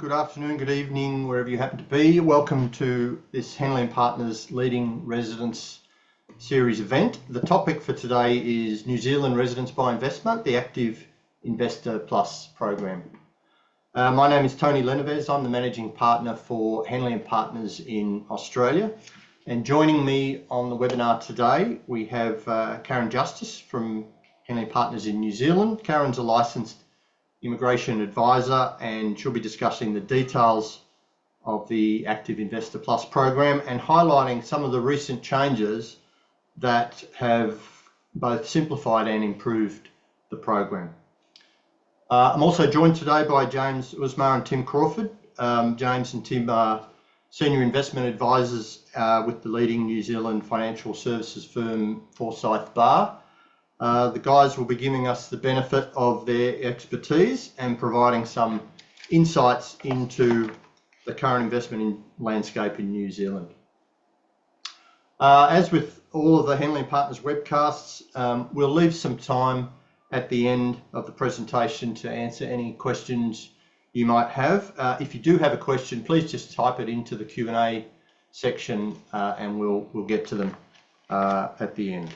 good afternoon, good evening, wherever you happen to be. Welcome to this Henley & Partners Leading Residents Series event. The topic for today is New Zealand Residents by Investment, the Active Investor Plus program. My name is Tony Leneves. I'm the Managing Partner for Henley & Partners in Australia. And joining me on the webinar today, we have Karen Justice from Henley & Partners in New Zealand. Karen's a licensed immigration advisor, and she'll be discussing the details of the Active Investor Plus program and highlighting some of the recent changes that have both simplified and improved the program. I'm also joined today by James Usmar and Tim Crawford. James and Tim are senior investment advisors with the leading New Zealand financial services firm Forsyth Barr. The guys will be giving us the benefit of their expertise and providing some insights into the current investment landscape in New Zealand. As with all of the Henley & Partners webcasts, we'll leave some time at the end of the presentation to answer any questions you might have. If you do have a question, please just type it into the Q&A section and we'll get to them at the end.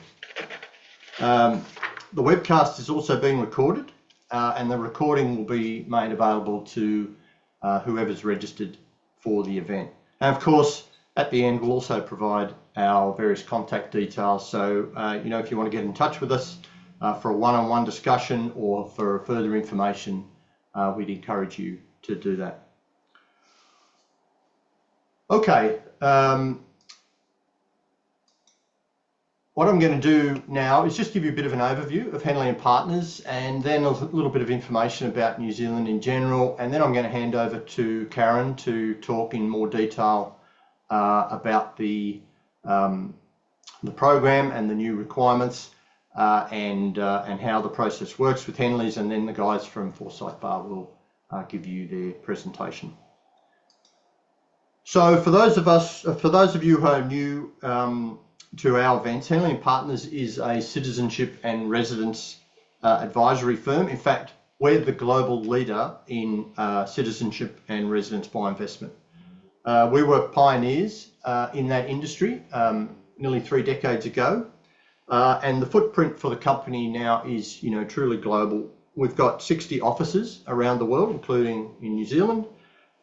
The webcast is also being recorded and the recording will be made available to whoever's registered for the event. And of course, at the end, we'll also provide our various contact details. So, if you want to get in touch with us for a one-on-one discussion or for further information, we'd encourage you to do that. Okay. What I'm going to do now is just give you a bit of an overview of Henley & Partners and then a little bit of information about New Zealand in general, and then I'm going to hand over to Karen to talk in more detail about the program and the new requirements and how the process works with Henley's, and then the guys from Forsyth Barr will give you their presentation. So for those of you who are new to our events, Henley & Partners is a citizenship and residence advisory firm. In fact, we're the global leader in citizenship and residence by investment. We were pioneers in that industry nearly 3 decades ago, and the footprint for the company now is truly global. We've got 60 offices around the world, including in New Zealand,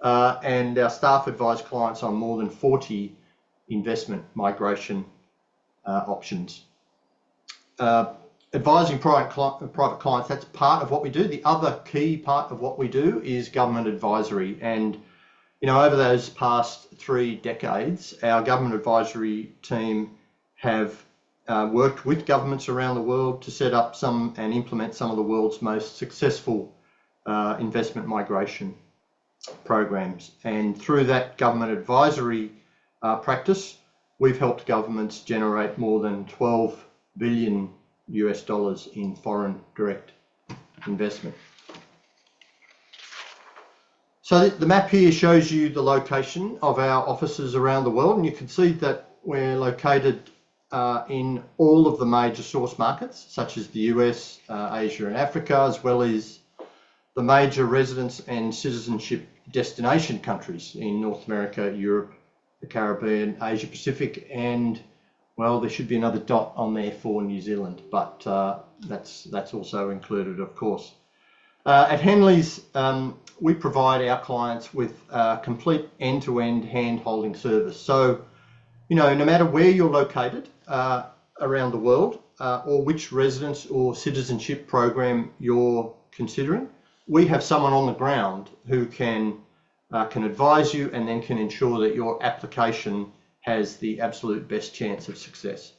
and our staff advise clients on more than 40 investment migration options. Advising private clients, that's part of what we do. The other key part of what we do is government advisory. And, over those past 3 decades, our government advisory team have worked with governments around the world to set up and implement some of the world's most successful investment migration programs. And through that government advisory practice, we've helped governments generate more than $12 billion in foreign direct investment. So the map here shows you the location of our offices around the world, and you can see that we're located in all of the major source markets, such as the US, Asia and Africa, as well as the major residence and citizenship destination countries in North America, Europe, the Caribbean, Asia Pacific, and well, there should be another dot on there for New Zealand, but that's also included, of course. At Henley's, we provide our clients with complete end-to-end hand-holding service. So, no matter where you're located around the world or which residence or citizenship program you're considering, we have someone on the ground who can advise you and then can ensure that your application has the absolute best chance of success.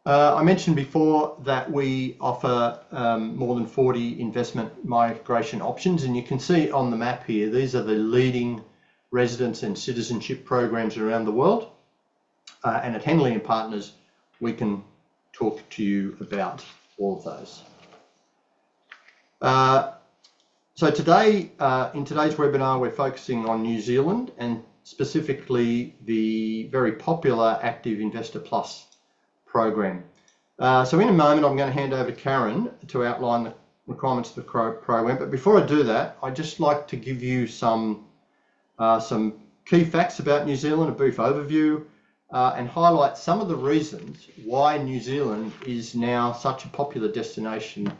I mentioned before that we offer more than 40 investment migration options, and you can see on the map here, these are the leading residence and citizenship programs around the world. And at Henley & Partners, we can talk to you about all of those. So today, in today's webinar, we're focusing on New Zealand and specifically the very popular Active Investor Plus program. So in a moment, I'm going to hand over to Karen to outline requirements of the program. But before I do that, I'd just like to give you some key facts about New Zealand, a brief overview, and highlight some of the reasons why New Zealand is now such a popular destination,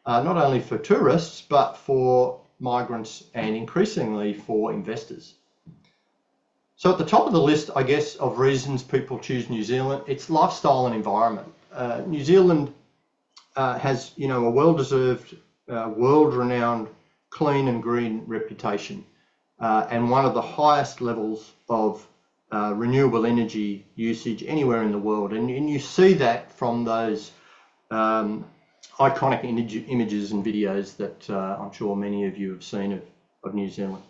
not only for tourists, but for migrants and increasingly for investors. So at the top of the list, I guess, of reasons people choose New Zealand, it's lifestyle and environment. New Zealand has, a well-deserved, world-renowned clean and green reputation, and one of the highest levels of renewable energy usage anywhere in the world. And you see that from those iconic images and videos that I'm sure many of you have seen of New Zealand.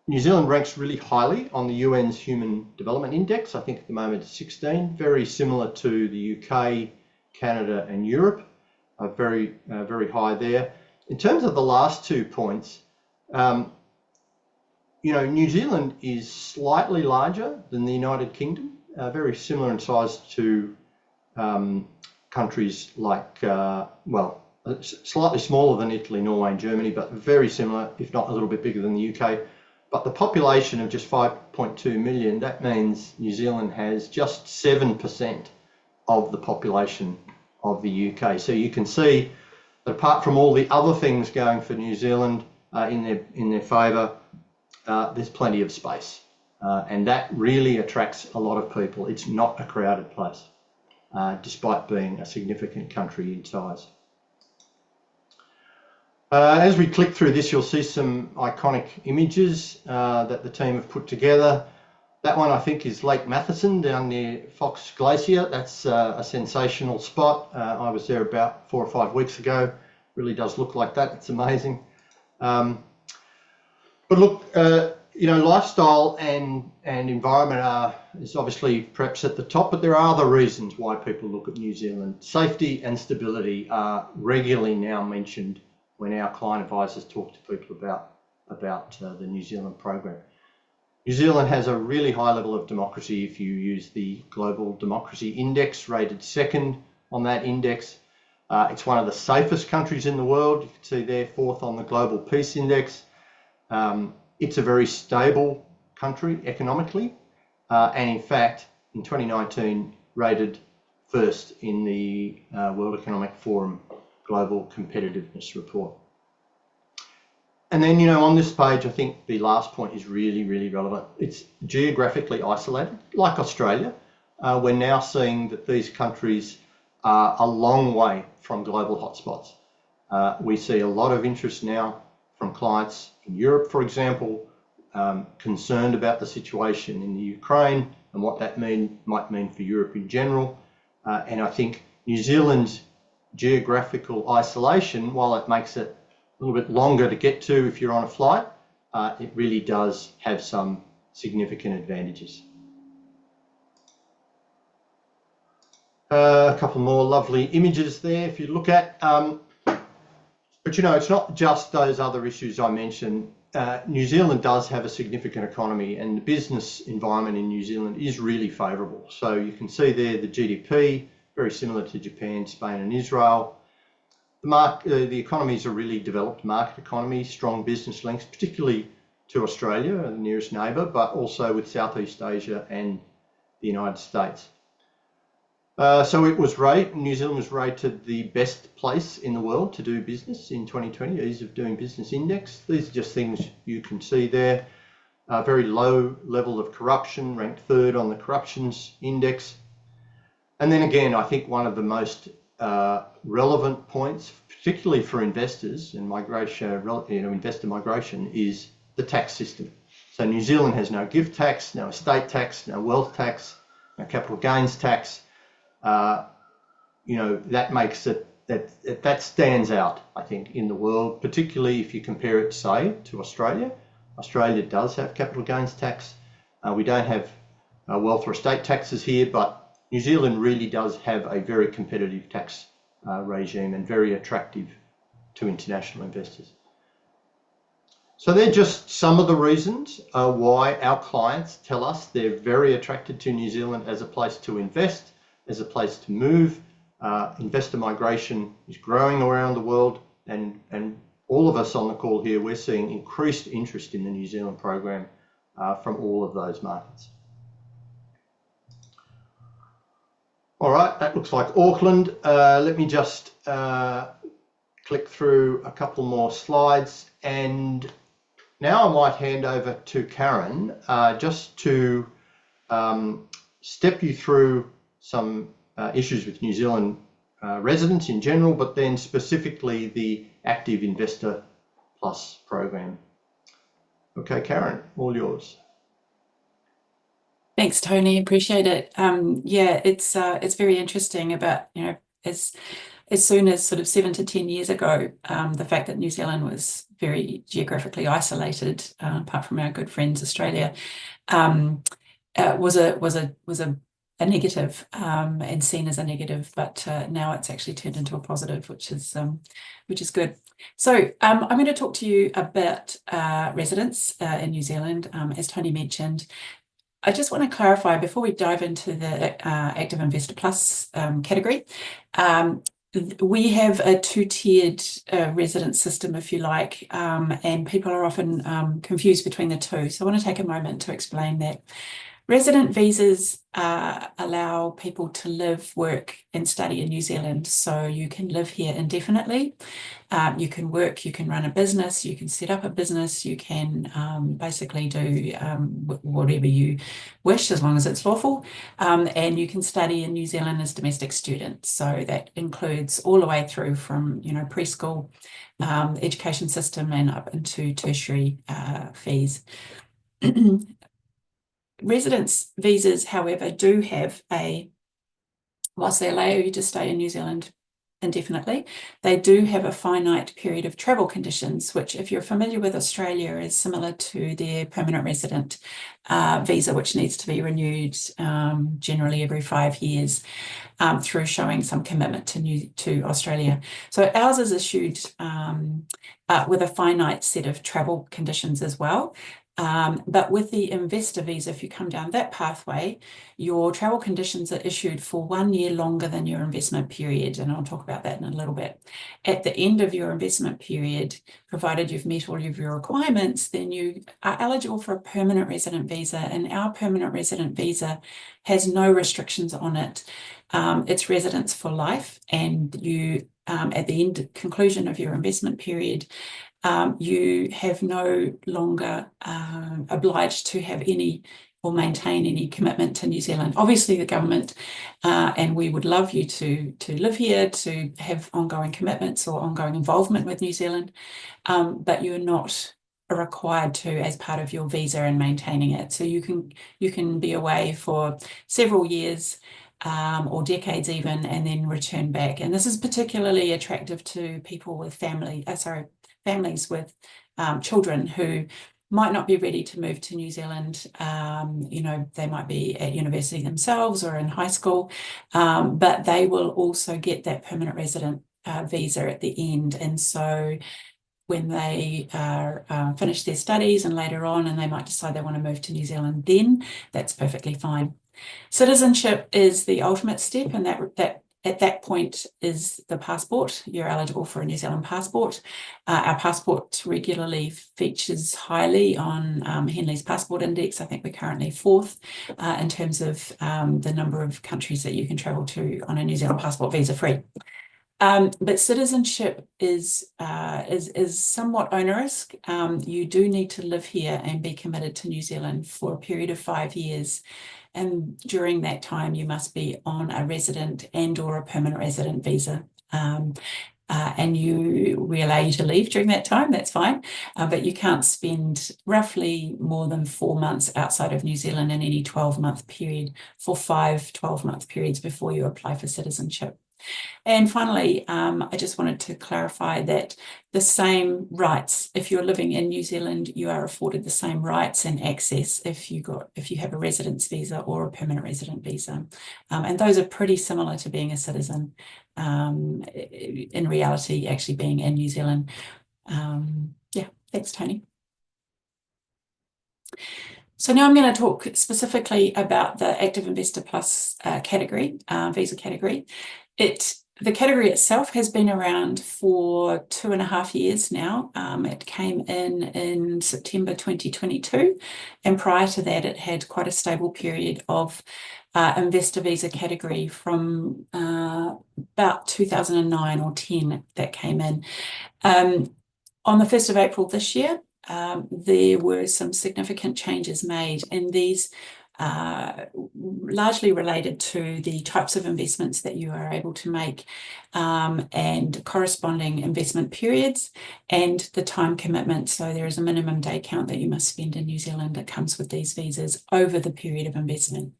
New Zealand ranks really highly on the UN's Human Development Index. I think at the moment it's 16, very similar to the UK, Canada and Europe, very high there. In terms of the last 2 points, New Zealand is slightly larger than the United Kingdom, very similar in size to countries like, slightly smaller than Italy, Norway and Germany, but very similar, if not a little bit bigger than the UK. But the population of just 5.2 million, that means New Zealand has just 7% of the population of the UK. So you can see that apart from all the other things going for New Zealand in their favour, there's plenty of space. And that really attracts a lot of people. It's not a crowded place, despite being a significant country in size. As we click through this, you'll see some iconic images that the team have put together. That one I think is Lake Matheson down near Fox Glacier. That's a sensational spot. I was there about 4 or 5 weeks ago. Really does look like that. It's amazing. But look, lifestyle and environment is obviously perhaps at the top, but there are other reasons why people look at New Zealand. Safety and stability are regularly now mentioned when our client advisors talk to people about the New Zealand program. New Zealand has a really high level of democracy. If you use the Global Democracy Index, rated second on that index. It's one of the safest countries in the world. You can see there, 4th on the Global Peace Index. It's a very stable country economically, and in fact, in 2019, rated 1st in the World Economic Forum Global Competitiveness Report. And then, on this page, I think the last point is really, really relevant. It's geographically isolated, like Australia. We're now seeing that these countries are a long way from global hotspots. We see a lot of interest now from clients in Europe, for example, concerned about the situation in the Ukraine and what that might mean for Europe in general. And I think New Zealand's geographical isolation, while it makes it a little bit longer to get to if you're on a flight, it really does have some significant advantages. A couple more lovely images there if you look at. But it's not just those other issues I mentioned. New Zealand does have a significant economy, and the business environment in New Zealand is really favourable. So you can see there the GDP, very similar to Japan, Spain and Israel. The economies are really developed market economies, strong business links, particularly to Australia, the nearest neighbour, but also with Southeast Asia and the United States. So New Zealand was rated the best place in the world to do business in 2020, Ease of Doing Business Index. These are just things you can see there. Very low level of corruption, ranked 3rd on the corruptions index. And then again, I think one of the most relevant points, particularly for investors and migration, investor migration, is the tax system. So New Zealand has no gift tax, no estate tax, no wealth tax, no capital gains tax. That makes it that stands out, I think, in the world, particularly if you compare it, say, to Australia. Australia does have capital gains tax. We don't have wealth or estate taxes here, but New Zealand really does have a very competitive tax regime and very attractive to international investors. So they're just some of the reasons why our clients tell us they're very attracted to New Zealand as a place to invest, as a place to move, Investor migration is growing around the world, and all of us on the call here, we're seeing increased interest in the New Zealand program from all of those markets. All right, that looks like Auckland. Let me just click through a couple more slides, and now I might hand over to Karen just to step you through some issues with New Zealand residents in general, but then specifically the Active Investor Plus program. Okay, Karen, all yours. Thanks, Tony. Appreciate it. Yeah, it's very interesting about, as soon as sort of 7 to 10 years ago, the fact that New Zealand was very geographically isolated, apart from our good friends Australia, was a negative and seen as a negative, but now it's actually turned into a positive, which is good. So I'm going to talk to you about residents in New Zealand, as Tony mentioned. I just want to clarify before we dive into the Active Investor Plus category. We have a two-tiered residence system, if you like, and people are often confused between the two. So I want to take a moment to explain that. Resident visas allow people to live, work and study in New Zealand. So you can live here indefinitely. You can work, you can run a business, you can set up a business, you can basically do whatever you wish as long as it's lawful. And you can study in New Zealand as domestic students. So that includes all the way through from, preschool, education system and up into tertiary fees. Residence visas, however, do have whilst they allow you to stay in New Zealand indefinitely, they do have a finite period of travel conditions, which, if you're familiar with Australia, is similar to their permanent resident visa, which needs to be renewed generally every 5 years through showing some commitment to Australia. So ours is issued with a finite set of travel conditions as well. But with the investor visa, if you come down that pathway, your travel conditions are issued for 1 year longer than your investment period. And I'll talk about that in a little bit. At the end of your investment period, provided you've met all of your requirements, then you are eligible for a permanent resident visa. And our permanent resident visa has no restrictions on it. It's residence for life. And you, at the conclusion of your investment period, you have no longer obliged to have any or maintain any commitment to New Zealand. Obviously, the government and we would love you to live here, to have ongoing commitments or ongoing involvement with New Zealand, but you're not required to as part of your visa and maintaining it. So you can be away for several years or decades even, and then return back. And this is particularly attractive to people with families with children who might not be ready to move to New Zealand. They might be at university themselves or in high school, but they will also get that permanent resident visa at the end. And so when they finish their studies and later on, and they might decide they want to move to New Zealand, then that's perfectly fine. Citizenship is the ultimate step, and that at that point is the passport. You're eligible for a New Zealand passport. Our passport regularly features highly on Henley's Passport Index. I think we're currently 4th in terms of the number of countries that you can travel to on a New Zealand passport visa-free. But citizenship is somewhat onerous. You do need to live here and be committed to New Zealand for a period of 5 years. And during that time, you must be on a resident and or a permanent resident visa. And we allow you to leave during that time, that's fine. But you can't spend roughly more than 4 months outside of New Zealand in any 12-month period for 5 12-month periods before you apply for citizenship. And finally, I just wanted to clarify that the same rights, if you're living in New Zealand, you are afforded the same rights and access if you have a residence visa or a permanent resident visa. And those are pretty similar to being a citizen, in reality, actually being in New Zealand. Yeah, thanks, Tony. So now I'm going to talk specifically about the Active Investor Plus category, visa category. The category itself has been around for 2.5 years now. It came in September 2022, and prior to that, it had quite a stable period of investor visa category from about 2009 or 10 that came in. On the 1st of April this year, there were some significant changes made, and these largely related to the types of investments that you are able to make and corresponding investment periods and the time commitment. So there is a minimum day count that you must spend in New Zealand that comes with these visas over the period of investment.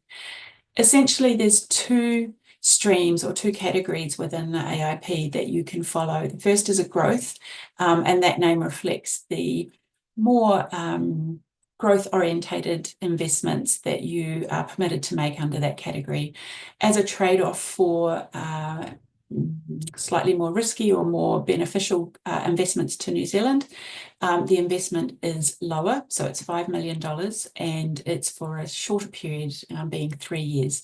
Essentially, there's two streams or two categories within the AIP that you can follow. The first is a growth, and that name reflects the more growth-orientated investments that you are permitted to make under that category as a trade-off for slightly more risky or more beneficial investments to New Zealand. The investment is lower, so it's $5 million, and it's for a shorter period, being 3 years.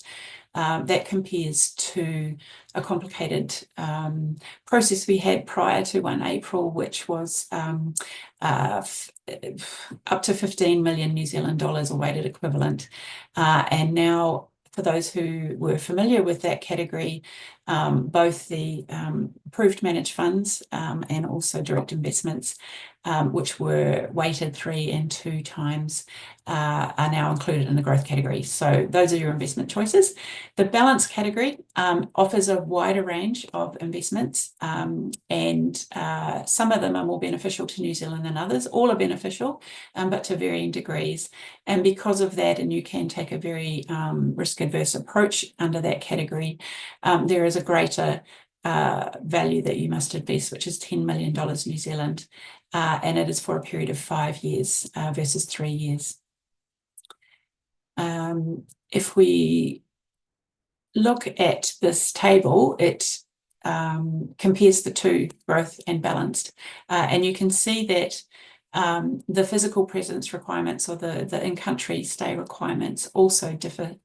That compares to a complicated process we had prior to 1 April, which was up to 15 million New Zealand dollars or weighted equivalent. And now, for those who were familiar with that category, both the approved managed funds and also direct investments, which were weighted 3 and 2 times, are now included in the growth category. So those are your investment choices. The balance category offers a wider range of investments, and some of them are more beneficial to New Zealand than others. All are beneficial, but to varying degrees. And because of that, and you can take a very risk-adverse approach under that category, there is a greater value that you must invest, which is $10 million New Zealand, and it is for a period of 5 years versus 3 years. If we look at this table, it compares the two, growth and balanced, and you can see that the physical presence requirements or the in-country stay requirements also differ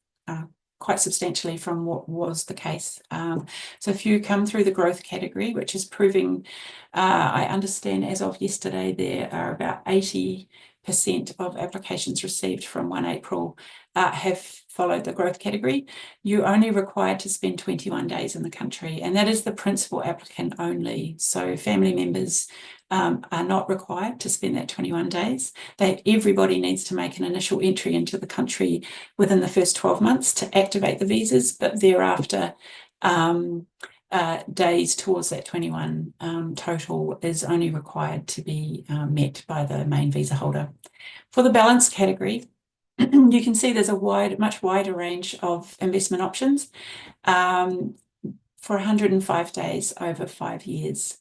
quite substantially from what was the case. So if you come through the growth category, which is proving, I understand as of yesterday, there are about 80% of applications received from 1 April have followed the growth category. You're only required to spend 21 days in the country, and that is the principal applicant only. So family members are not required to spend that 21 days. Everybody needs to make an initial entry into the country within the first 12 months to activate the visas, but thereafter, days towards that 21 total is only required to be met by the main visa holder. For the balance category, you can see there's a much wider range of investment options for 105 days over 5 years.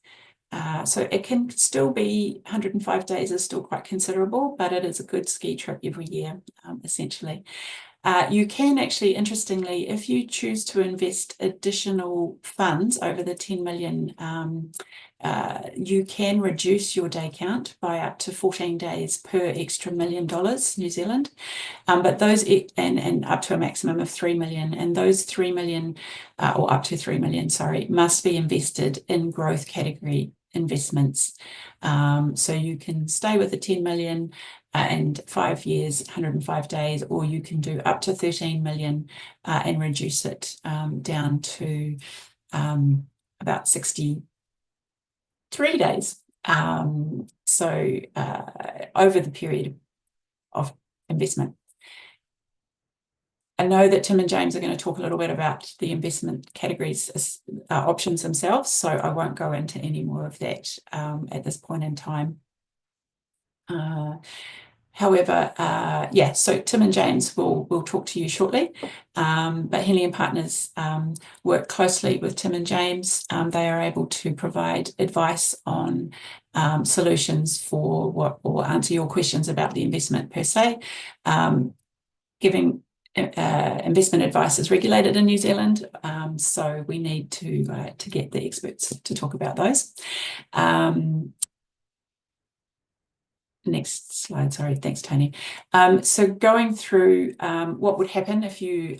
So it can still be 105 days is still quite considerable, but it is a good ski trip every year, essentially. You can actually, interestingly, if you choose to invest additional funds over the 10 million, you can reduce your day count by up to 14 days per extra $1 million New Zealand, but those and up to a maximum of 3 million, and those 3 million or up to 3 million, sorry, must be invested in growth category investments. So you can stay with the 10 million and 5 years, 105 days, or you can do up to 13 million and reduce it down to about 63 days. So over the period of investment. I know that Tim and James are going to talk a little bit about the investment categories options themselves, so I won't go into any more of that at this point in time. However, yeah, so Tim and James will talk to you shortly, but Henley & Partners work closely with Tim and James. They are able to provide advice on solutions for what, or answer your questions about the investment per se. Giving investment advice is regulated in New Zealand, so we need to get the experts to talk about those. next slide, sorry, thanks, Tony. So going through what would happen if you,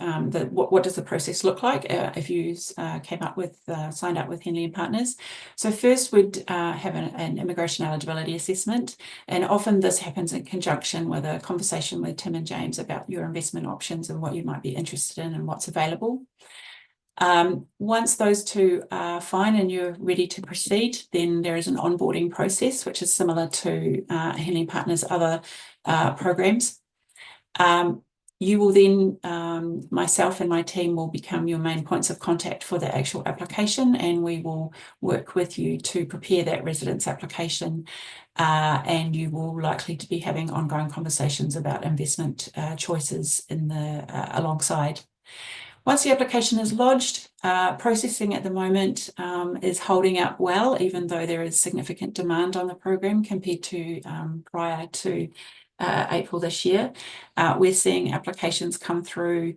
what does the process look like if you signed up with Henley and Partners? So first we'd have an immigration eligibility assessment, and often this happens in conjunction with a conversation with Tim and James about your investment options and what you might be interested in and what's available. Once those two are fine and you're ready to proceed, then there is an onboarding process, which is similar to Henley Partners' other programs. You will then, myself and my team will become your main points of contact for the actual application, and we will work with you to prepare that residence application, and you will likely to be having ongoing conversations about investment choices alongside. Once the application is lodged, processing at the moment is holding up well, even though there is significant demand on the program compared to prior to April this year. We're seeing applications come through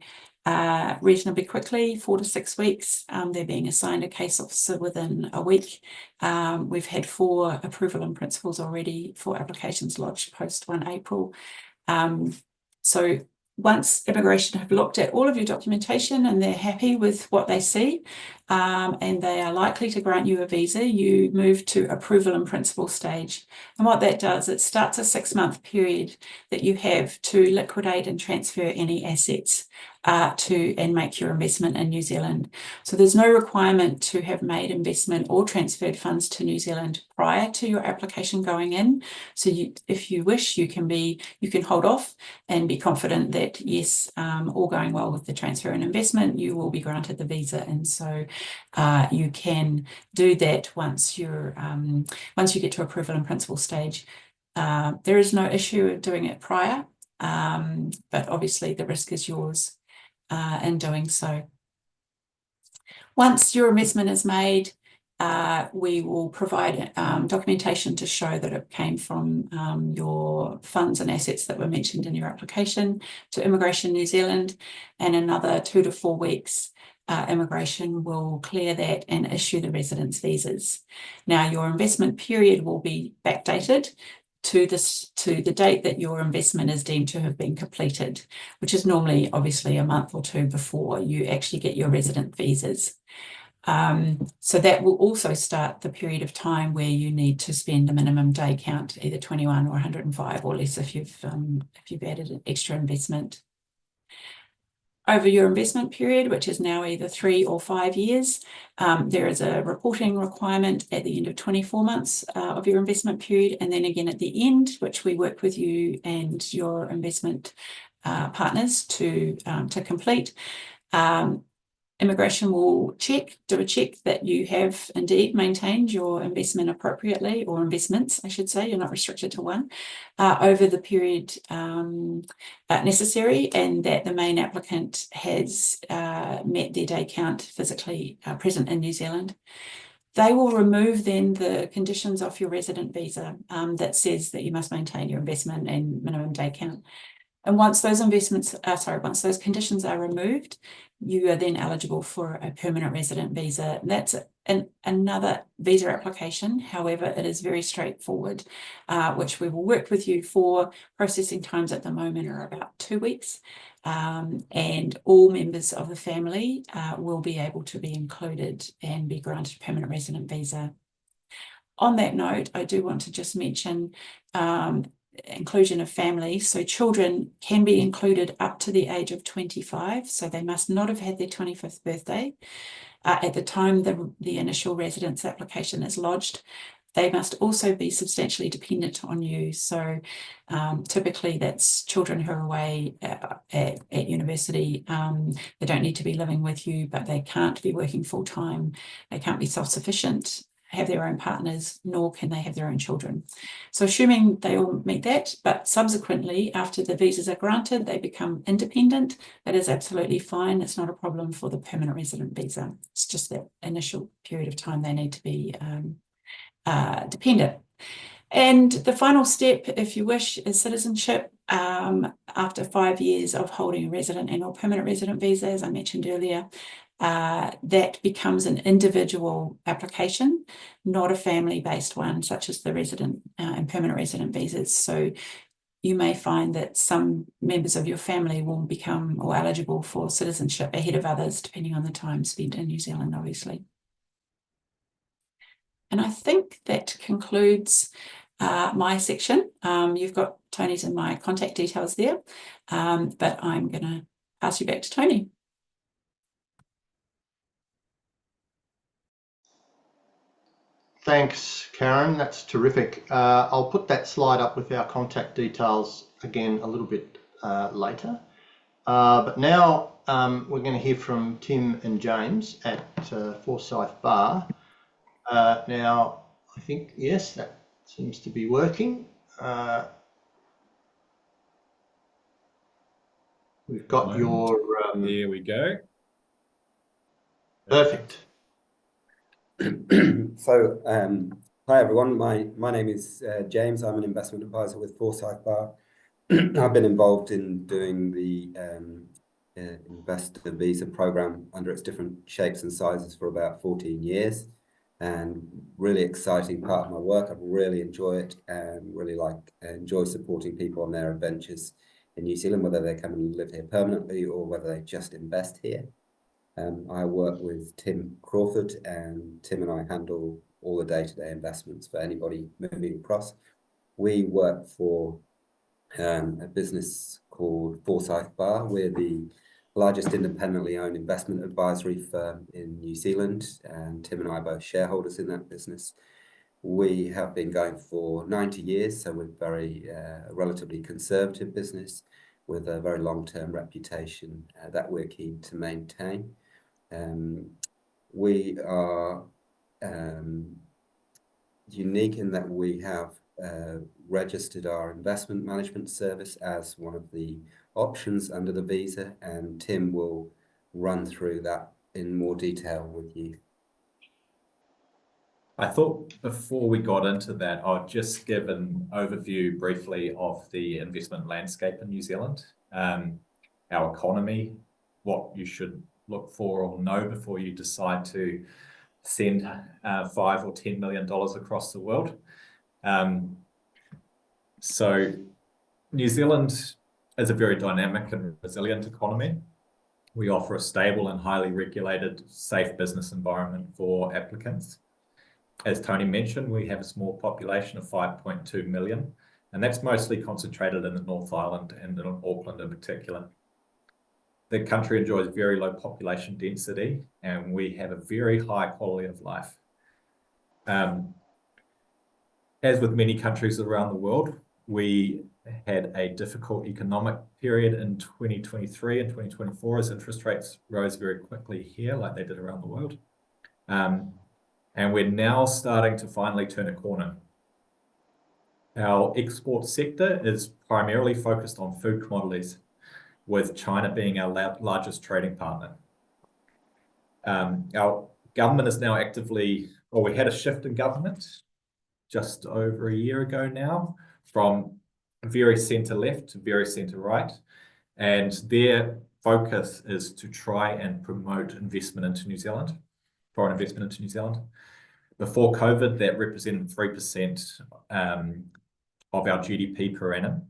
reasonably quickly, 4 to 6 weeks. They're being assigned a case officer within a week. We've had 4 approval in principles already for applications lodged post 1 April. So once immigration have looked at all of your documentation and they're happy with what they see, and they are likely to grant you a visa, you move to approval in principle stage. And what that does, it starts a 6-month period that you have to liquidate and transfer any assets and make your investment in New Zealand. So there's no requirement to have made investment or transferred funds to New Zealand prior to your application going in. So if you wish, you can hold off and be confident that yes, all going well with the transfer and investment, you will be granted the visa. And so you can do that once you get to approval in principle stage. There is no issue of doing it prior, but obviously the risk is yours in doing so. Once your investment is made, we will provide documentation to show that it came from your funds and assets that were mentioned in your application to Immigration New Zealand, and another 2 to 4 weeks immigration will clear that and issue the residence visas. Now your investment period will be backdated to the date that your investment is deemed to have been completed, which is normally obviously a month or 2 before you actually get your resident visas. So that will also start the period of time where you need to spend a minimum day count, either 21 or 105 or less if you've added an extra investment. Over your investment period, which is now either 3 or 5 years, there is a reporting requirement at the end of 24 months of your investment period, and then again at the end, which we work with you and your investment partners to complete. Immigration will do a check that you have indeed maintained your investment appropriately, or investments, I should say, you're not restricted to one, over the period necessary, and that the main applicant has met their day count physically present in New Zealand. They will remove then the conditions of your resident visa that says that you must maintain your investment and minimum day count. And once those once those conditions are removed, you are then eligible for a permanent resident visa. That's another visa application. However, it is very straightforward, which we will work with you for. Processing times at the moment are about 2 weeks, and all members of the family will be able to be included and be granted a permanent resident visa. On that note, I do want to just mention inclusion of families. So children can be included up to the age of 25, so they must not have had their 25th birthday at the time the initial residence application is lodged. They must also be substantially dependent on you. So typically that's children who are away at university. They don't need to be living with you, but they can't be working full time. They can't be self-sufficient, have their own partners, nor can they have their own children. So assuming they all meet that, but subsequently after the visas are granted, they become independent, that is absolutely fine. It's not a problem for the permanent resident visa. It's just that initial period of time they need to be dependent. And the final step, if you wish, is citizenship. After 5 years of holding a resident and or permanent resident visa, as I mentioned earlier, that becomes an individual application, not a family-based one, such as the resident and permanent resident visas. So you may find that some members of your family will become or eligible for citizenship ahead of others, depending on the time spent in New Zealand, obviously. And I think that concludes my section. You've got Tony's and my contact details there, but I'm going to pass you back to Tony. Thanks, Karen. That's terrific. I'll put that slide up with our contact details again a little bit later. But now we're going to hear from Tim and James at Forsyth Bar. Now, I think, yes, that seems to be working. We've got your... Here we go. Perfect. So, hi everyone. My name is James. I'm an investment advisor with Forsyth Bar. I've been involved in doing the investor visa program under its different shapes and sizes for about 14 years, and really exciting part of my work. I really enjoy it and really enjoy supporting people on their adventures in New Zealand, whether they come and live here permanently or whether they just invest here. I work with Tim Crawford, and Tim and I handle all the day-to-day investments for anybody moving across. We work for a business called Forsyth Bar. We're the largest independently owned investment advisory firm in New Zealand, and Tim and I are both shareholders in that business. We have been going for 90 years, so we're very relatively conservative business with a very long-term reputation that we're keen to maintain. We are unique in that we have registered our investment management service as one of the options under the visa, and Tim will run through that in more detail with you. I thought before we got into that, I'll just give an overview briefly of the investment landscape in New Zealand, our economy, what you should look for or know before you decide to send $5 or $10 million across the world. So New Zealand is a very dynamic and resilient economy. We offer a stable and highly regulated, safe business environment for applicants. As Tony mentioned, we have a small population of 5.2 million, and that's mostly concentrated in the North Island and in Auckland in particular. The country enjoys very low population density, and we have a very high quality of life. As with many countries around the world, we had a difficult economic period in 2023 and 2024 as interest rates rose very quickly here, like they did around the world. And we're now starting to finally turn a corner. Our export sector is primarily focused on food commodities, with China being our largest trading partner. Our government is now we had a shift in government just over a year ago now, from very centre-left to very centre-right, and their focus is to try and promote investment into New Zealand, foreign investment into New Zealand. Before COVID, that represented 3% of our GDP per annum.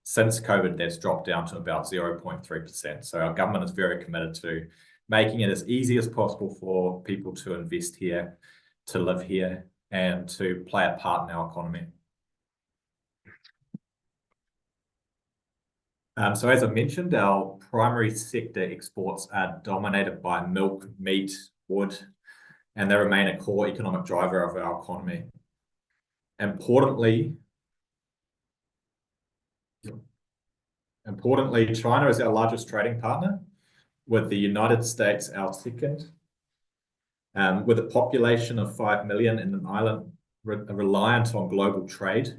Since COVID, that's dropped down to about 0.3%. So our government is very committed to making it as easy as possible for people to invest here, to live here, and to play a part in our economy. So as I mentioned, our primary sector exports are dominated by milk, meat, wood, and they remain a core economic driver of our economy. Importantly, China is our largest trading partner, with the United States our second. With a population of 5 million in an island reliant on global trade,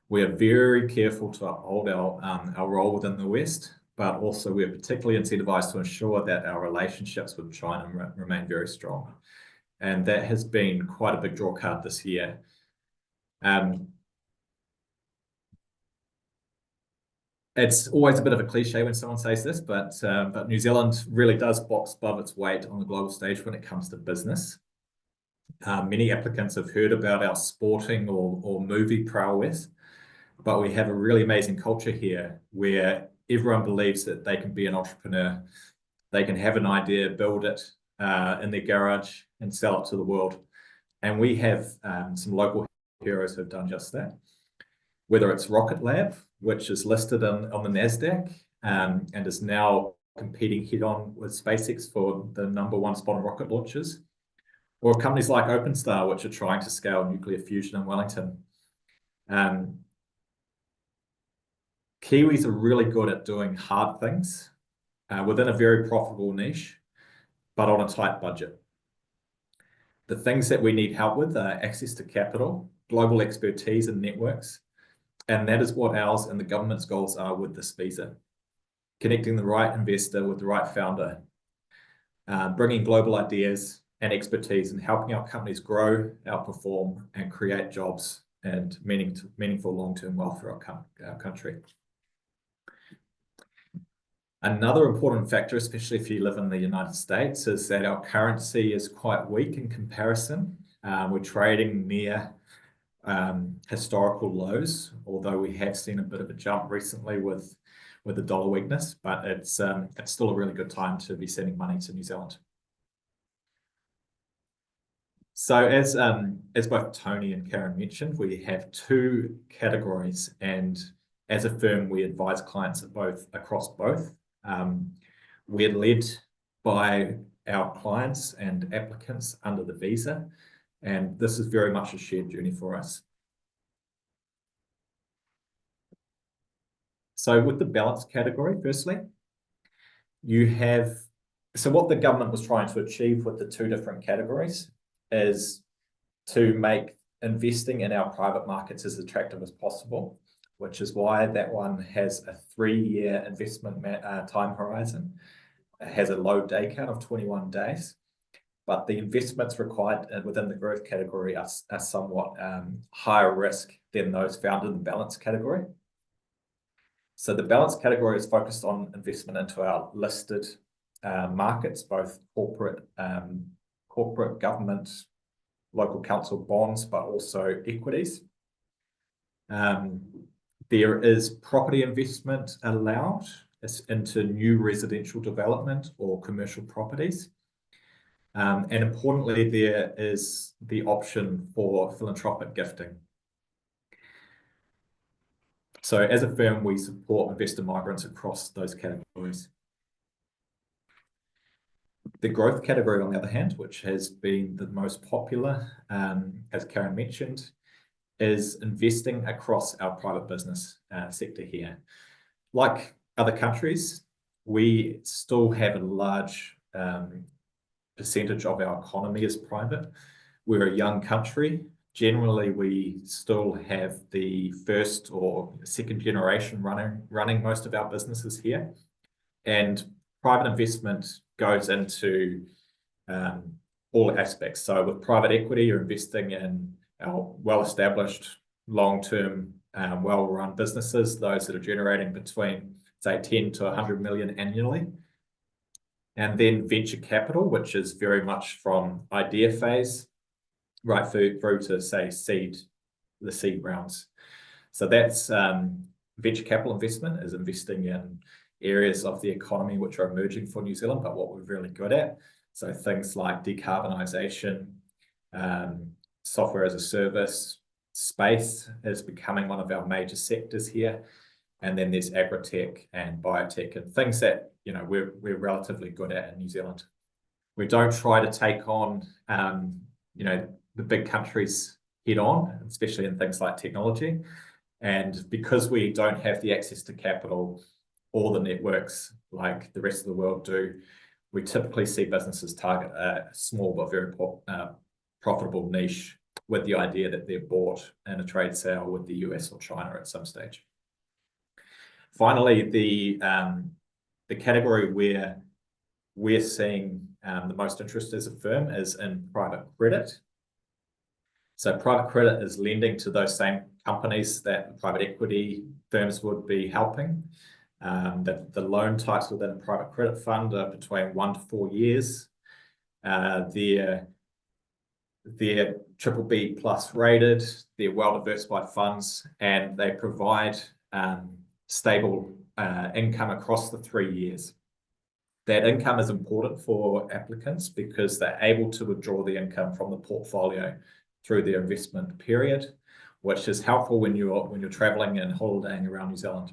we are very careful to uphold our role within the West, but also we are particularly incentivized to ensure that our relationships with China remain very strong. And that has been quite a big draw card this year. 'Cause It's always a bit of a cliche when someone says this, but New Zealand really does box above its weight on the global stage when it comes to business. Many applicants have heard about our sporting or movie prowess, but we have a really amazing culture here where everyone believes that they can be an entrepreneur. They can have an idea, build it in their garage and sell it to the world. And we have some local heroes who have done just that. Whether it's Rocket Lab, which is listed on the NASDAQ and is now competing head-on with SpaceX for the #1 spot on rocket launches, or companies like OpenStar, which are trying to scale nuclear fusion in Wellington. Kiwis are really good at doing hard things within a very profitable niche, but on a tight budget. The things that we need help with are access to capital, global expertise and networks, and that is what ours and the government's goals are with this visa. Connecting the right investor with the right founder, bringing global ideas and expertise and helping our companies grow, outperform, and create jobs and meaningful long-term wealth for our country. Another important factor, especially if you live in the United States, is that our currency is quite weak in comparison. We're trading near historical lows, although we have seen a bit of a jump recently with the dollar weakness, but it's still a really good time to be sending money to New Zealand. So as both Tony and Karen mentioned, we have 2 categories, and as a firm, we advise clients across both. We're led by our clients and applicants under the visa, and this is very much a shared journey for us. So with the balance category, firstly, so what the government was trying to achieve with the 2 different categories is to make investing in our private markets as attractive as possible, which is why that one has a 3-year investment time horizon. It has a low day count of 21 days, but the investments required within the growth category are somewhat higher risk than those found in the balance category. So the balance category is focused on investment into our listed markets, both corporate, government, local council bonds, but also equities. There is property investment allowed into new residential development or commercial properties. And importantly, there is the option for philanthropic gifting. So as a firm, we support investor migrants across those categories. The growth category, on the other hand, which has been the most popular, as Karen mentioned, is investing across our private business sector here. Like other countries, we still have a large percentage of our economy is private. We're a young country. Generally, we still have the first or second generation running most of our businesses here. And private investment goes into all aspects. So with private equity, you're investing in our well-established, long-term, well-run businesses, those that are generating between, say, 10 to 100 million annually. And then venture capital, which is very much from idea phase right through to, say, the seed rounds. So that's venture capital investment is investing in areas of the economy which are emerging for New Zealand, but what we're really good at. So things like decarbonisation, software as a service, space is becoming one of our major sectors here. And then there's agri-tech and biotech and things that, you know, we're relatively good at in New Zealand. We don't try to take on, you know, the big countries head on, especially in things like technology. And because we don't have the access to capital or the networks like the rest of the world do, we typically see businesses target a small but very profitable niche with the idea that they're bought in a trade sale with the US or China at some stage. Finally, the category where we're seeing the most interest as a firm is in private credit. So private credit is lending to those same companies that private equity firms would be helping. The loan types within a private credit fund are between 1 to 4 years. They're BBB plus rated, they're well-diversified funds, and they provide stable income across the 3 years. That income is important for applicants because they're able to withdraw the income from the portfolio through their investment period, which is helpful when you're traveling and holidaying around New Zealand.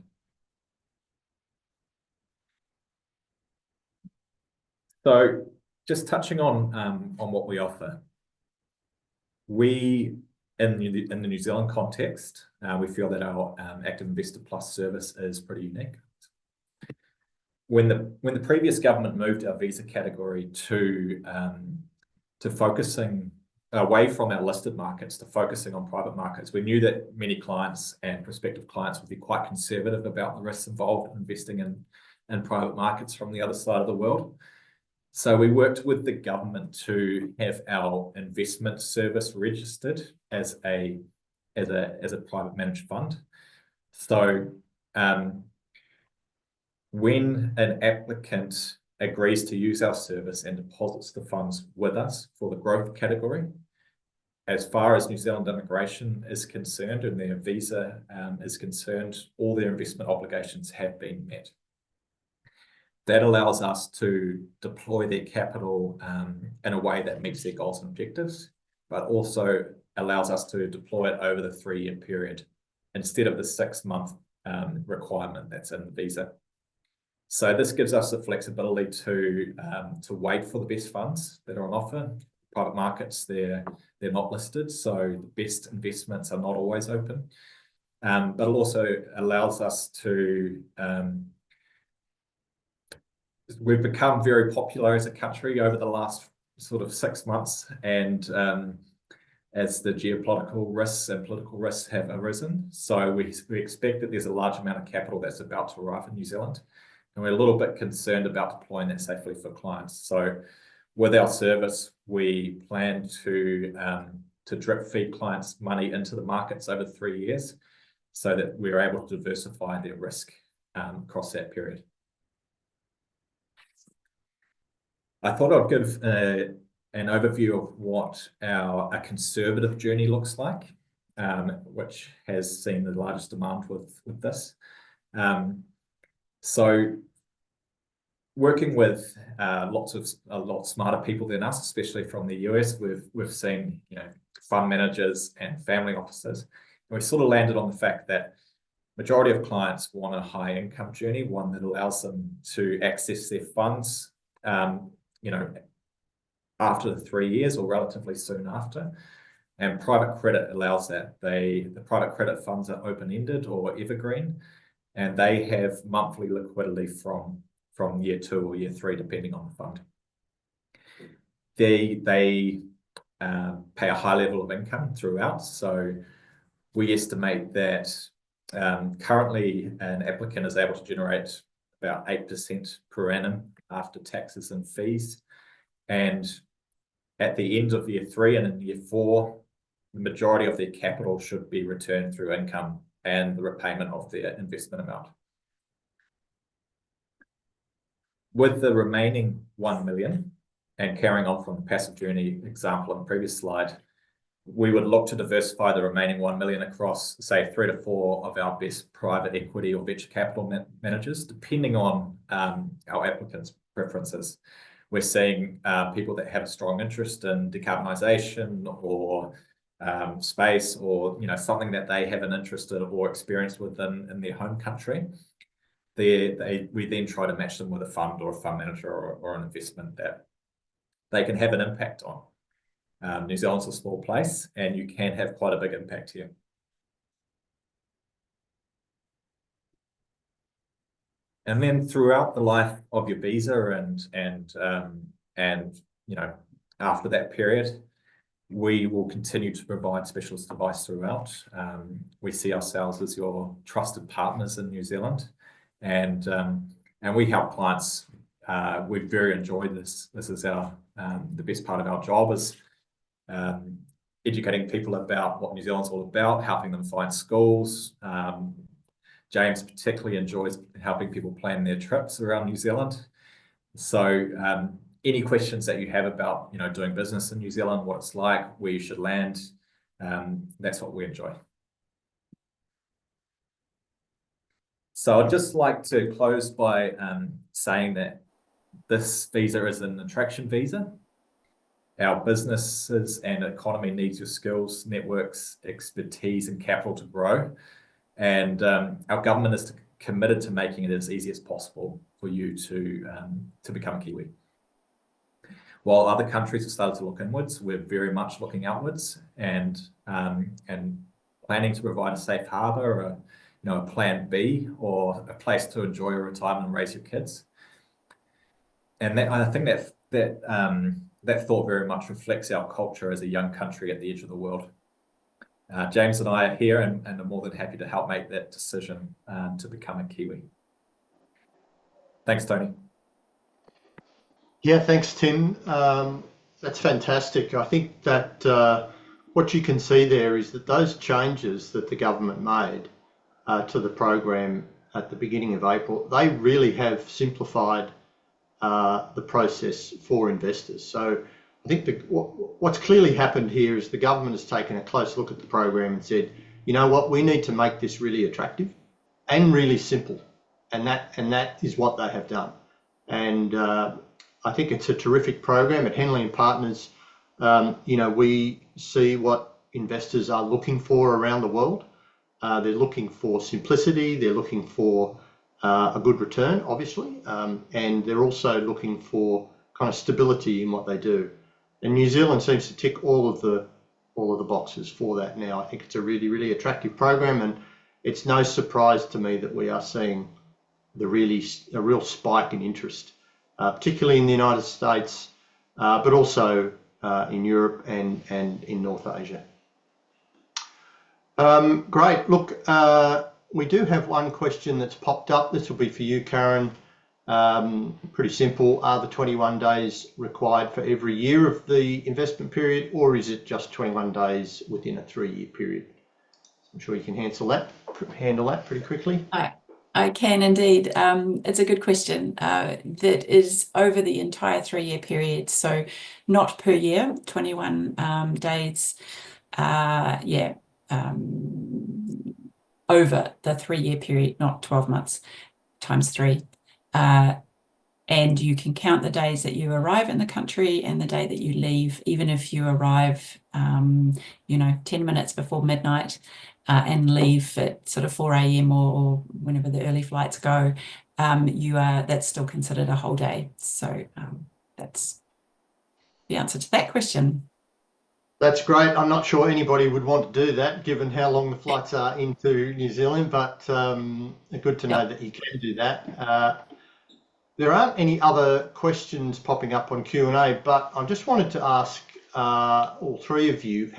So just touching on what we offer. We, in the New Zealand context, we feel that our Active Investor Plus service is pretty unique. When the previous government moved our visa category to focusing away from our listed markets to focusing on private markets, we knew that many clients and prospective clients would be quite conservative about the risks involved in investing in private markets from the other side of the world. So we worked with the government to have our investment service registered as a private managed fund. So when an applicant agrees to use our service and deposits the funds with us for the growth category, as far as New Zealand immigration is concerned and their visa is concerned, all their investment obligations have been met. That allows us to deploy their capital in a way that meets their goals and objectives, but also allows us to deploy it over the 3-year period instead of the 6-month requirement that's in the visa. So this gives us the flexibility to wait for the best funds that are on offer. Private markets, they're not listed, so the best investments are not always open. But it also allows us to we've become very popular as a country over the last sort of 6 months, and as the geopolitical risks and political risks have arisen. So we expect that there's a large amount of capital that's about to arrive in New Zealand, and we're a little bit concerned about deploying that safely for clients. So with our service, we plan to drip feed clients money into the markets over 3 years so that we're able to diversify their risk across that period. I thought I'd give an overview of what a conservative journey looks like, which has seen the largest demand with this. So working with a lot smarter people than us, especially from the US, we've seen fund managers and family offices, and we sort of landed on the fact that majority of clients want a high income journey, one that allows them to access their funds after the 3 years or relatively soon after. And private credit allows that. The private credit funds are open-ended or evergreen, and they have monthly liquidity from year 2 or year 3, depending on the fund. They pay a high level of income throughout. So we estimate that currently an applicant is able to generate about 8% per annum after taxes and fees. And at the end of year 3 and in year 4, the majority of their capital should be returned through income and the repayment of their investment amount. With the remaining 1 million, and carrying on from the passive journey example on the previous slide, we would look to diversify the remaining 1 million across, say, 3 to 4 of our best private equity or venture capital managers, depending on our applicants' preferences. We're seeing people that have a strong interest in decarbonisation or space, or something that they have an interest in or experience within in their home country. We then try to match them with a fund or a fund manager or an investment that they can have an impact on. New Zealand's a small place, and you can have quite a big impact here. And then throughout the life of your visa and after that period, we will continue to provide specialist advice throughout. We see ourselves as your trusted partners in New Zealand, and we help clients. We very enjoy this. This is the best part of our job is educating people about what New Zealand's all about, helping them find schools. James particularly enjoys helping people plan their trips around New Zealand. So any questions that you have about, doing business in New Zealand, what it's like, where you should land, that's what we enjoy. So I'd just like to close by saying that this visa is an attraction visa. Our businesses and economy needs your skills, networks, expertise, and capital to grow. And our government is committed to making it as easy as possible for you to become a Kiwi. While other countries have started to look inwards, we're very much looking outwards and planning to provide a safe harbour, a plan B, or a place to enjoy your retirement and raise your kids. And I think that thought very much reflects our culture as a young country at the edge of the world. James and I are here and are more than happy to help make that decision to become a Kiwi. Thanks, Tony. Yeah, thanks, Tim. That's fantastic. I think that what you can see there is that those changes that the government made to the program at the beginning of April, they really have simplified the process for investors. So I think what's clearly happened here is the government has taken a close look at the program and said, you know what, we need to make this really attractive and really simple, and that is what they have done. And I think it's a terrific program at Henley and Partners. We see what investors are looking for around the world. They're looking for simplicity. They're looking for a good return, obviously, and they're also looking for kind of stability in what they do. And New Zealand seems to tick all of the boxes for that now. I think it's a really, really attractive program, and it's no surprise to me that we are seeing a real spike in interest, particularly in the United States, but also in Europe and in North Asia. Great. Look, we do have one question that's popped up. This will be for you, Karen. Pretty simple. Are the 21 days required for every year of the investment period, or is it just 21 days within a 3-year period? I'm sure you can handle that pretty quickly. I can indeed. It's a good question. That is over the entire 3-year period, so not per year, 21 days. Over the 3-year period, not 12 months times 3. And you can count the days that you arrive in the country and the day that you leave, even if you arrive, 10 minutes before midnight and leave at sort of 4 a.m. or whenever the early flights go, that's still considered a whole day. So that's the answer to that question. That's great. I'm not sure anybody would want to do that given how long the flights are into New Zealand, but good to know that you can do that. There aren't any other questions popping up on Q&A, but I just wanted to ask all three of you,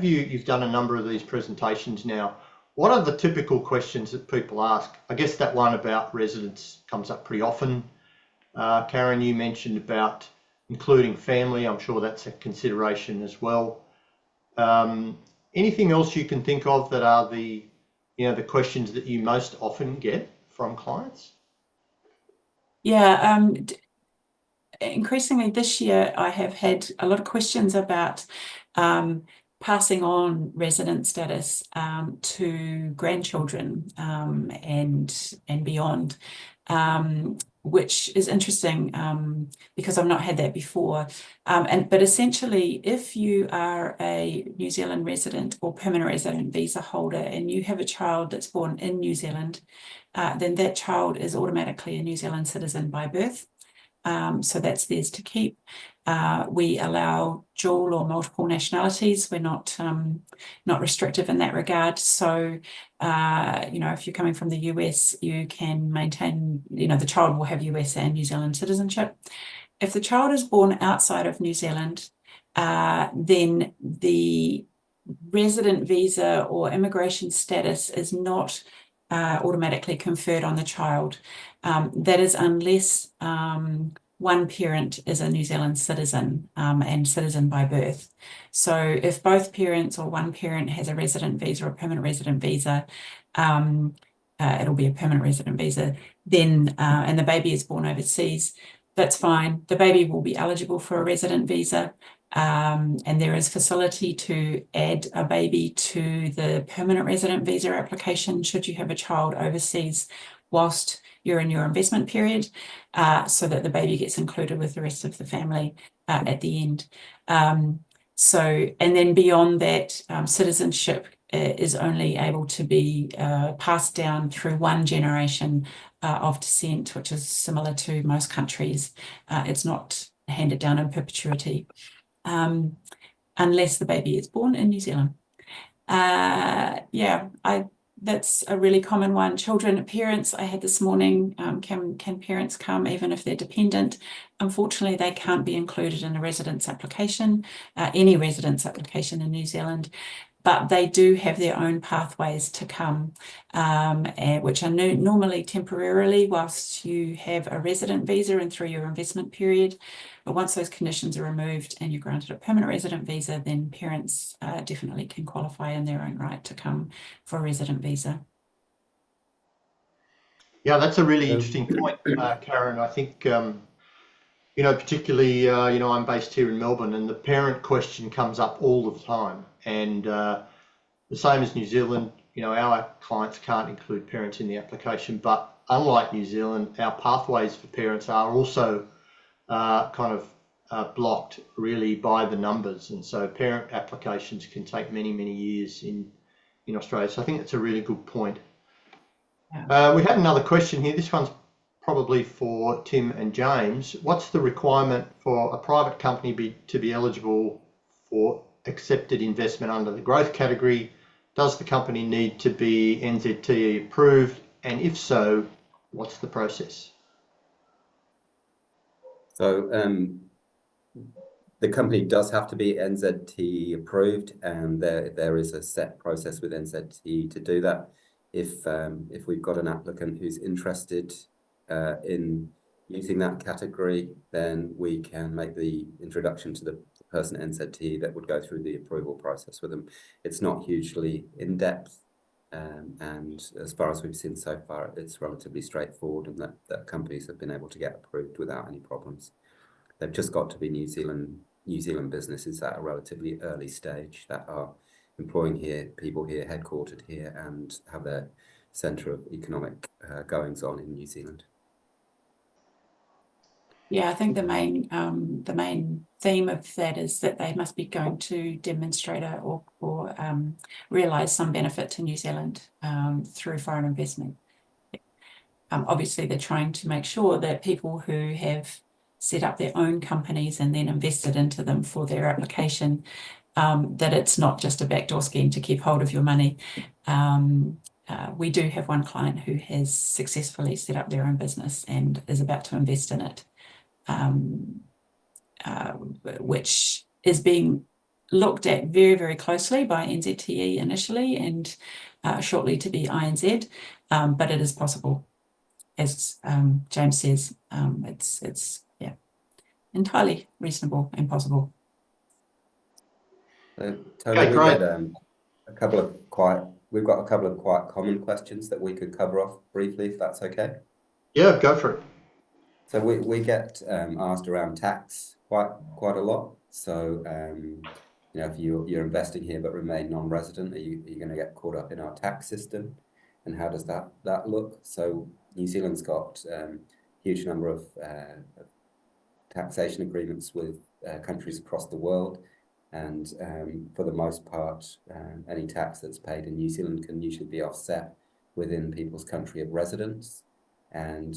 you've done a number of these presentations now, what are the typical questions that people ask? I guess that one about residence comes up pretty often. Karen, you mentioned about including family. I'm sure that's a consideration as well. Anything else you can think of that are the questions that you most often get from clients? Yeah, increasingly this year I have had a lot of questions about passing on resident status to grandchildren and beyond, which is interesting because I've not had that before. But essentially, if you are a New Zealand resident or permanent resident visa holder and you have a child that's born in New Zealand, then that child is automatically a New Zealand citizen by birth. So that's theirs to keep. We allow dual or multiple nationalities. We're not restrictive in that regard. So, if you're coming from the US, you can maintain, the child will have US and New Zealand citizenship. If the child is born outside of New Zealand, then the resident visa or immigration status is not automatically conferred on the child. That is unless one parent is a New Zealand citizen and citizen by birth. So if both parents or one parent has a resident visa or a permanent resident visa, it'll be a permanent resident visa, then and the baby is born overseas, that's fine. The baby will be eligible for a resident visa. And there is facility to add a baby to the permanent resident visa application should you have a child overseas whilst you're in your investment period, so that the baby gets included with the rest of the family at the end. And then beyond that, citizenship is only able to be passed down through one generation of descent, which is similar to most countries. It's not handed down in perpetuity. Unless the baby is born in New Zealand. That's a really common one. Children, parents, I had this morning, can parents come even if they're dependent? Unfortunately, they can't be included in a residence application, any residence application in New Zealand, but they do have their own pathways to come, which are normally temporarily whilst you have a resident visa and through your investment period. But once those conditions are removed and you're granted a permanent resident visa, then parents definitely can qualify in their own right to come for a resident visa. Yeah, that's a really interesting point, Karen. I think, particularly, I'm based here in Melbourne, and the parent question comes up all the time. And the same as New Zealand, our clients can't include parents in the application, but unlike New Zealand, our pathways for parents are also blocked really by the numbers, and so parent applications can take many years in Australia. So I think that's a really good point. We had another question here. This one's probably for Tim and James. What's the requirement for a private company to be eligible for accepted investment under the growth category? Does the company need to be NZTE approved, and if so, what's the process? So the company does have to be NZTE approved, and there is a set process with NZTE to do that. If we've got an applicant who's interested in using that category, then we can make the introduction to the person NZTE that would go through the approval process with them. It's not hugely in-depth, and as far as we've seen so far, it's relatively straightforward, and that companies have been able to get approved without any problems. They've just got to be New Zealand businesses at a relatively early stage that are employing people here, headquartered here, and have their centre of economic goings on in New Zealand. Yeah, I think the main theme of that is that they must be going to demonstrate or realise some benefit to New Zealand through foreign investment. Obviously, they're trying to make sure that people who have set up their own companies and then invested into them for their application, that it's not just a backdoor scheme to keep hold of your money. We do have one client who has successfully set up their own business and is about to invest in it, which is being looked at very closely by NZTE initially and shortly to be INZ, but it is possible. As James says, it's entirely reasonable and possible. Tony, Okay, great. We've got a couple of quite common questions that we could cover off briefly, if that's okay. Yeah, go for it. So we get asked around tax quite a lot. So if you're investing here but remain non-resident, are you going to get caught up in our tax system? And how does that look? So New Zealand's got a huge number of taxation agreements with countries across the world, and for the most part, any tax that's paid in New Zealand can usually be offset within people's country of residence. And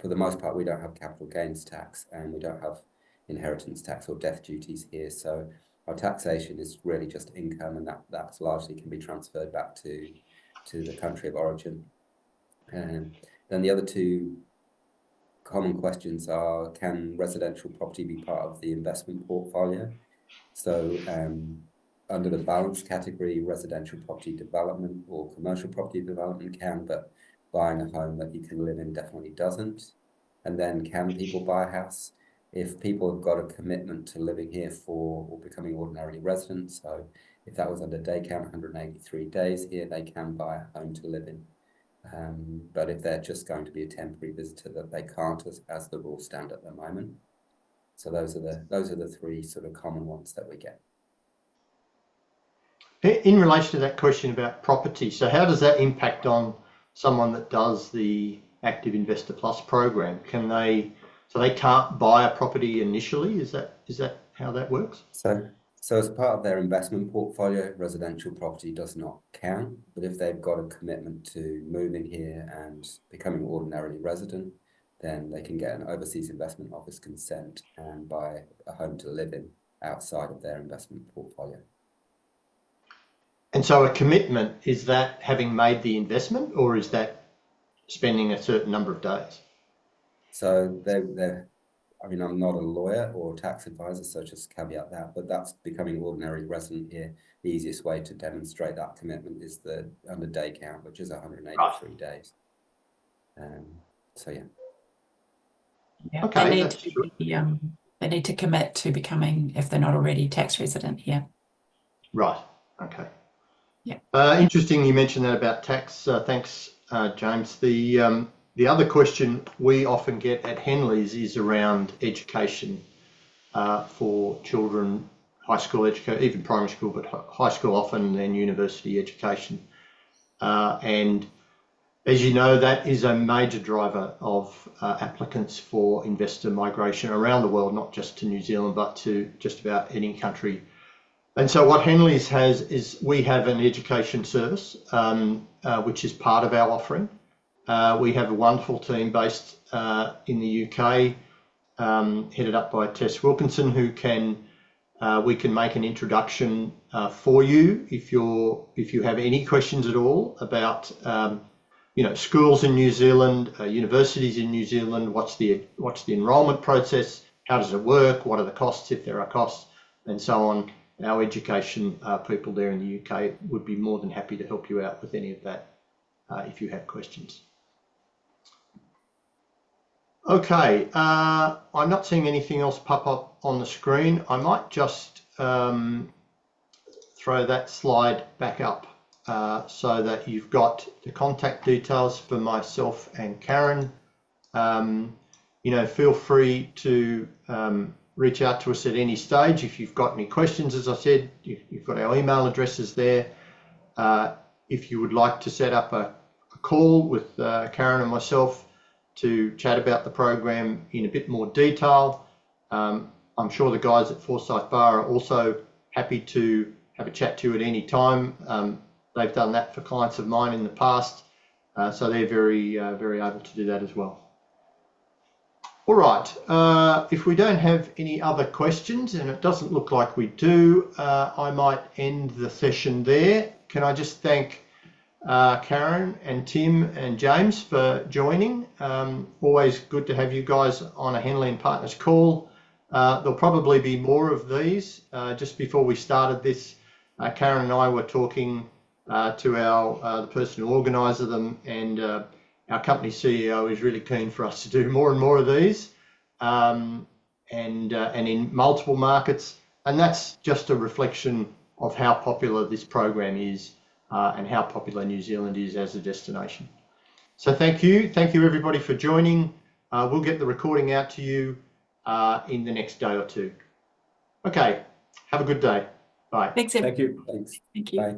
for the most part, we don't have capital gains tax, and we don't have inheritance tax or death duties here. So our taxation is really just income, and that's largely can be transferred back to the country of origin. And then the other two common questions are, can residential property be part of the investment portfolio? So under the balanced category, residential property development or commercial property development can, but buying a home that you can live in definitely doesn't. and then can people buy a house? If people have got a commitment to living here or becoming ordinarily resident, so if that was under day count, 183 days here, they can buy a home to live in. But if they're just going to be a temporary visitor, that they can't, as the rules stand at the moment. So those are the three sort of common ones that we get. In relation to that question about property, so how does that impact on someone that does the Active Investor Plus program? So they can't buy a property initially? Is that how that works? So as part of their investment portfolio, residential property does not count. But if they've got a commitment to moving here and becoming ordinarily resident, then they can get an Overseas Investment Office consent and buy a home to live in outside of their investment portfolio. And so a commitment, is that having made the investment, or is that spending a certain number of days? So I mean, I'm not a lawyer or a tax advisor, so just caveat that, but that's becoming ordinary resident here. The easiest way to demonstrate that commitment is under day count, which is 183 days. So yeah. Yeah, Okay, they need to commit to becoming, if they're not already, tax resident here. right. Okay. Yeah. Interesting you mentioned that about tax. Thanks, James. The other question we often get at Henley's is around education for children, high school education, even primary school, but high school often, then university education. And as you know, that is a major driver of applicants for investor migration around the world, not just to New Zealand, but to just about any country. And so what Henley's has is we have an education service, which is part of our offering. We have a wonderful team based in the UK, headed up by Tess Wilkinson, who we can make an introduction for you if you have any questions at all about schools in New Zealand, universities in New Zealand. What's the enrolment process? How does it work? What are the costs, if there are costs, and so on. Our education people there in the UK would be more than happy to help you out with any of that if you have questions. Okay, I'm not seeing anything else pop up on the screen. I might just throw that slide back up so that you've got the contact details for myself and Karen. Feel free to reach out to us at any stage if you've got any questions. As I said, you've got our email addresses there. If you would like to set up a call with Karen and myself to chat about the program in a bit more detail, I'm sure the guys at Forsyth Bar are also happy to have a chat to you at any time. They've done that for clients of mine in the past, so they're very able to do that as well. All right, if we don't have any other questions, and it doesn't look like we do, I might end the session there. Can I just thank Karen and Tim and James for joining. Always good to have you guys on a Henley & Partners call. There'll probably be more of these. Just before we started this, Karen and I were talking to the person who organises them, and our company CEO is really keen for us to do more and more of these, and in multiple markets. And that's just a reflection of how popular this program is and how popular New Zealand is as a destination. So thank you everybody for joining. We'll get the recording out to you in the next day or two. Okay, have a good day. Bye. Thanks, Thank you. Thanks. Thank you. Bye.